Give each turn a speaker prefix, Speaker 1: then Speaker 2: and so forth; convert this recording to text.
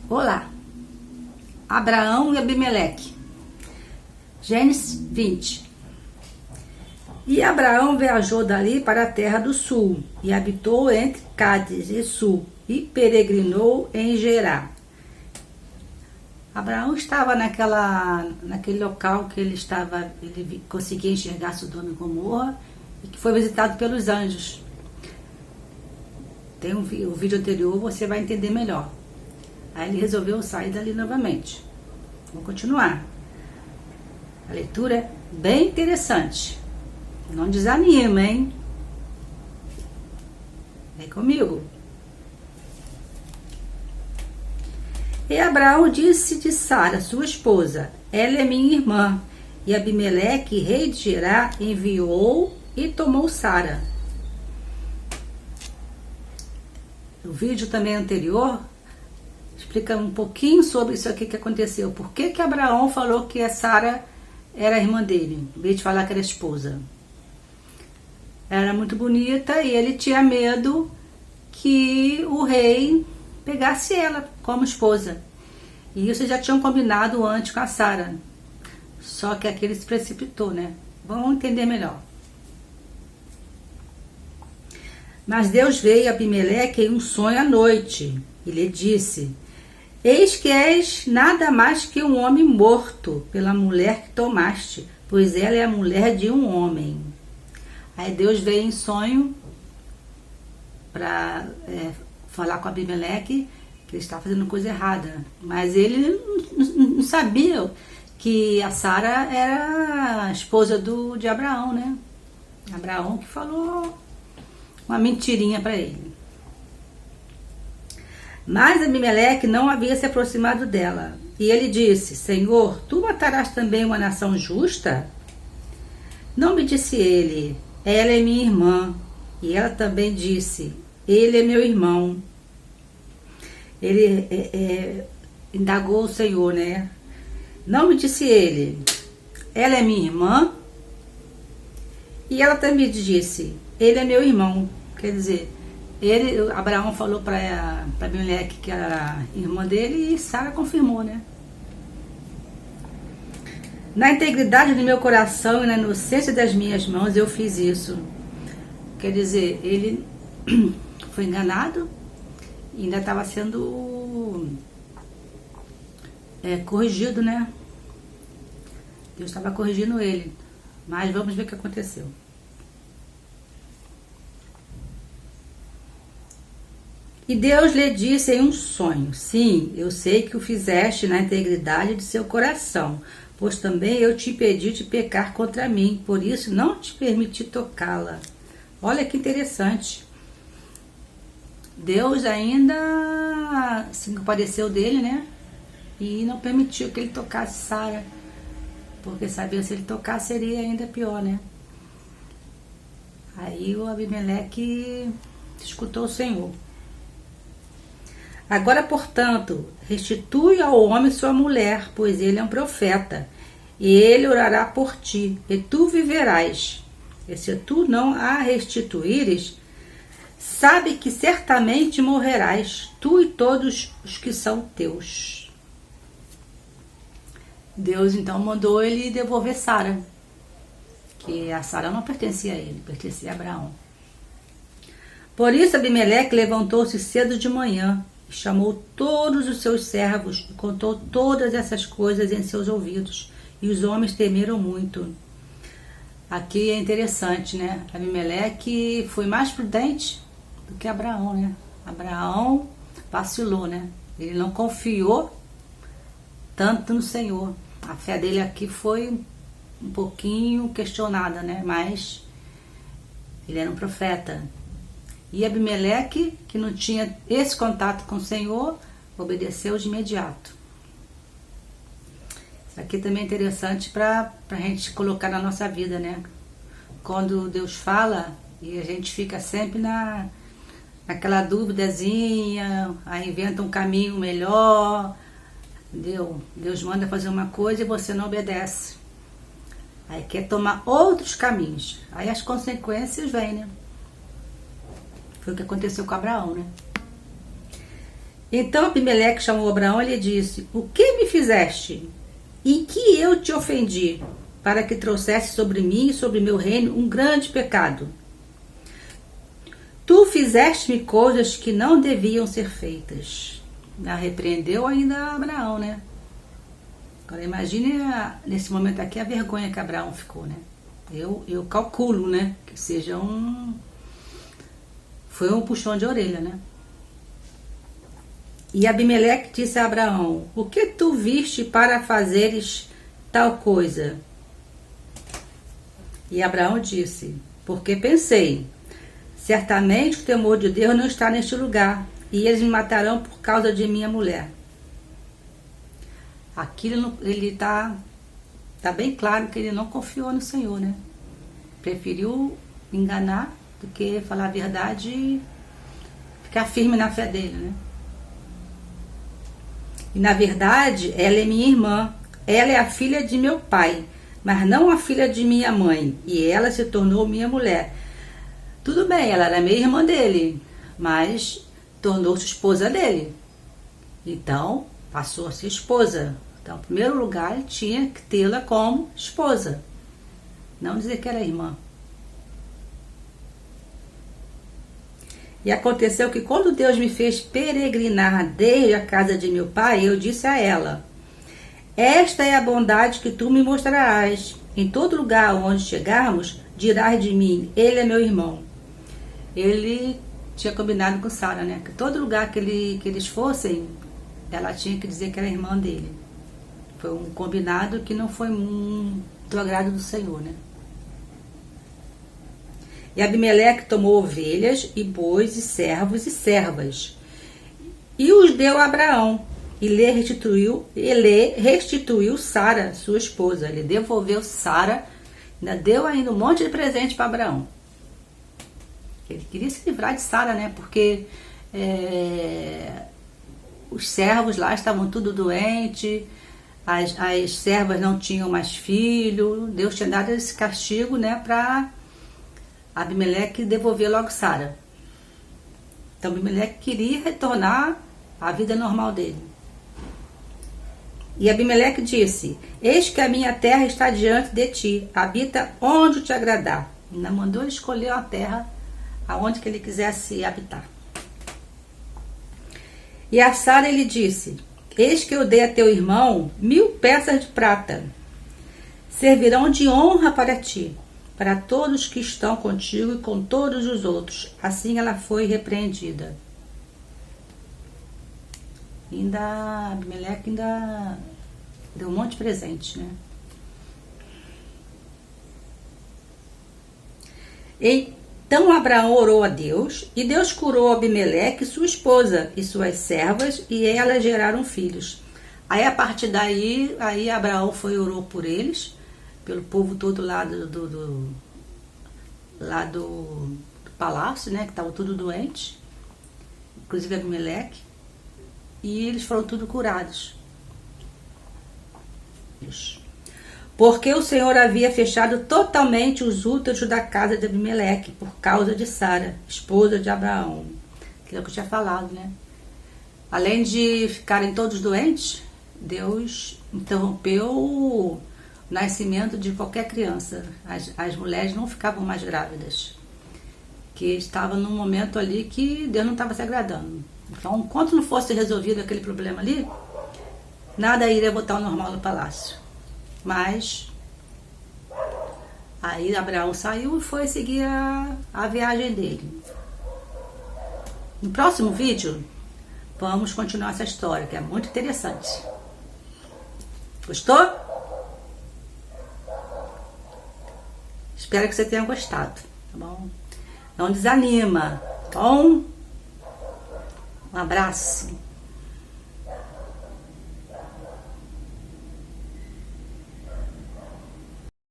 Speaker 1: Olá, Abraão e Abimeleque. Gênesis 20. E Abraão viajou dali para a terra do sul, e habitou entre Cádiz e Sul, e peregrinou em Gerá. Abraão estava naquele local que ele conseguia enxergar Sodoma e Gomorra, e que foi visitado pelos anjos. Tem o vídeo anterior, você vai entender melhor. Aí ele resolveu sair dali novamente. Vamos continuar. A leitura é bem interessante. Não desanima, hein? Vem comigo. E Abraão disse de Sara, sua esposa: ela é minha irmã. E Abimeleque, rei de Gerá, enviou e tomou Sara. O vídeo também anterior explica um pouquinho sobre isso aqui que aconteceu. Por que Abraão falou que a Sara era a irmã dele, em vez de falar que era a esposa? Era muito bonita e ele tinha medo que o rei pegasse ela como esposa. E isso já tinham combinado antes com a Sara. Só que aqui ele se precipitou, né? Vamos entender melhor. Mas Deus veio a Abimeleque em um sonho à noite e lhe disse: eis que és nada mais que um homem morto pela mulher que tomaste, pois ela é a mulher de um homem. Aí Deus veio em sonho para falar com Abimeleque que ele estava fazendo coisa errada. Mas ele não sabia que a Sara era a esposa de Abraão, né? Abraão que falou uma mentirinha para ele. Mas Abimeleque não havia se aproximado dela. E ele disse: Senhor, tu matarás também uma nação justa? Não me disse ele: ela é minha irmã. E ela também disse: ele é meu irmão. Ele indagou o Senhor, né? Não me disse ele: ela é minha irmã. E ela também disse: ele é meu irmão. Quer dizer, Abraão falou para Abimeleque que era irmã dele e Sara confirmou, né? Na integridade do meu coração e na inocência das minhas mãos eu fiz isso. Quer dizer, ele foi enganado e ainda estava sendo corrigido, né? Deus estava corrigindo ele. Mas vamos ver o que aconteceu. E Deus lhe disse em um sonho: sim, eu sei que o fizeste na integridade de seu coração, pois também eu te impedi de pecar contra mim, por isso não te permiti tocá-la. Olha que interessante. Deus ainda se compadeceu dele, né? E não permitiu que ele tocasse Sara, porque sabia se ele tocasse seria ainda pior, né? Aí o Abimeleque escutou o Senhor. Agora, portanto, restitui ao homem sua mulher, pois ele é um profeta, e ele orará por ti, e tu viverás. E se tu não a restituíres, sabe que certamente morrerás, tu e todos os que são teus. Deus então mandou ele devolver Sara, que a Sara não pertencia a ele, pertencia a Abraão. Por isso Abimeleque levantou-se cedo de manhã, e chamou todos os seus servos e contou todas essas coisas em seus ouvidos. E os homens temeram muito. Aqui é interessante, né? Abimeleque foi mais prudente do que Abraão, né? Abraão vacilou, né? Ele não confiou tanto no Senhor. A fé dele aqui foi um pouquinho questionada, né? Mas ele era um profeta. E Abimeleque, que não tinha esse contato com o Senhor, obedeceu de imediato. Isso aqui também é interessante para a gente colocar na nossa vida, né? Quando Deus fala e a gente fica sempre naquela duvidazinha, aí inventa um caminho melhor, entendeu? Deus manda fazer uma coisa e você não obedece. Aí quer tomar outros caminhos. Aí as consequências vêm, né? Foi o que aconteceu com Abraão, né? Então Abimeleque chamou Abraão e lhe disse: o que me fizeste? Em que eu te ofendi, para que trouxesse sobre mim e sobre meu reino um grande pecado? Tu fizeste-me coisas que não deviam ser feitas. Ela repreendeu ainda Abraão, né? Agora imagine nesse momento aqui a vergonha que Abraão ficou, né? Eu calculo, né? Que seja foi um puxão de orelha, né? E Abimeleque disse a Abraão: o que tu viste para fazeres tal coisa? E Abraão disse: porque pensei, certamente o temor de Deus não está neste lugar, e eles me matarão por causa de minha mulher. Aqui ele tá bem claro que ele não confiou no Senhor, né? Preferiu enganar do que falar a verdade e ficar firme na fé dele, né? E na verdade, ela é minha irmã, ela é a filha de meu pai, mas não a filha de minha mãe, e ela se tornou minha mulher. Tudo bem, ela era meia irmã dele, mas tornou-se esposa dele. Então, passou a ser esposa. Então, em primeiro lugar, ele tinha que tê-la como esposa, não dizer que era irmã. E aconteceu que quando Deus me fez peregrinar desde a casa de meu pai, eu disse a ela: esta é a bondade que tu me mostrarás. Em todo lugar onde chegarmos, dirás de mim: ele é meu irmão. Ele tinha combinado com Sara, né? Que todo lugar que eles fossem, ela tinha que dizer que era irmã dele. Foi um combinado que não foi do agrado do Senhor, né? E Abimeleque tomou ovelhas e bois e servos e servas e os deu a Abraão e lhe restituiu Sara, sua esposa. Ele devolveu Sara, ainda deu ainda um monte de presente para Abraão. Ele queria se livrar de Sara, né? Porque os servos lá estavam tudo doentes, as servas não tinham mais filho. Deus tinha dado esse castigo, né? Para Abimeleque devolver logo Sara. Então Abimeleque queria retornar à vida normal dele. E Abimeleque disse: eis que a minha terra está diante de ti, habita onde te agradar. Ainda mandou ele escolher uma terra aonde que ele quisesse habitar. E a Sara ele disse: eis que eu dei a teu irmão 1000 peças de prata, servirão de honra para ti, para todos que estão contigo e com todos os outros. Assim ela foi repreendida. Abimeleque ainda deu um monte de presente, né? Então Abraão orou a Deus, e Deus curou Abimeleque, sua esposa e suas servas, e elas geraram filhos. Aí a partir daí, Abraão foi e orou por eles, pelo povo todo lá do palácio, né, que estavam tudo doentes, inclusive Abimeleque, e eles foram tudo curados. Porque o Senhor havia fechado totalmente os úteros da casa de Abimeleque por causa de Sara, esposa de Abraão. Aquilo que eu tinha falado, né? Além de ficarem todos doentes, Deus interrompeu o nascimento de qualquer criança. As mulheres não ficavam mais grávidas, que estavam num momento ali que Deus não estava se agradando. Então, enquanto não fosse resolvido aquele problema ali, nada iria voltar ao normal no palácio. Mas aí Abraão saiu e foi seguir a viagem dele. No próximo vídeo, vamos continuar essa história, que é muito interessante. Gostou? Espero que você tenha gostado, tá bom? Não desanima, tá bom? Um abraço.